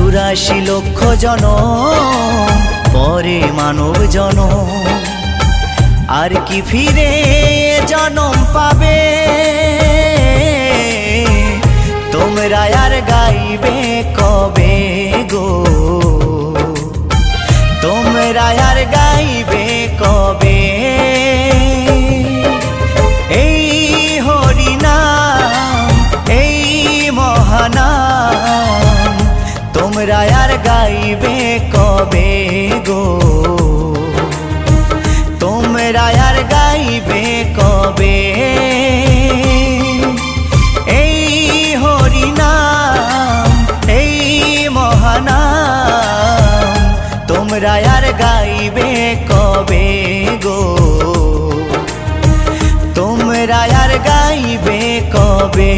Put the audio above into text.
84 লক্ষ জনম পরে মানব জনম, আর কি ফিরে জনম পাবে? তোমরা আর গাইবে কবে গো? তোমরা আর গাইবে কবে? এই হরিনাম, এই মহানাম তোমরা আর গাইবে কবে গো? তোমরা আর গাইবে কবে? এই হরিনাম, এই মহানাম তোমরা আর গাইবে কবে গো? তোমরা আর গাইবে কবে?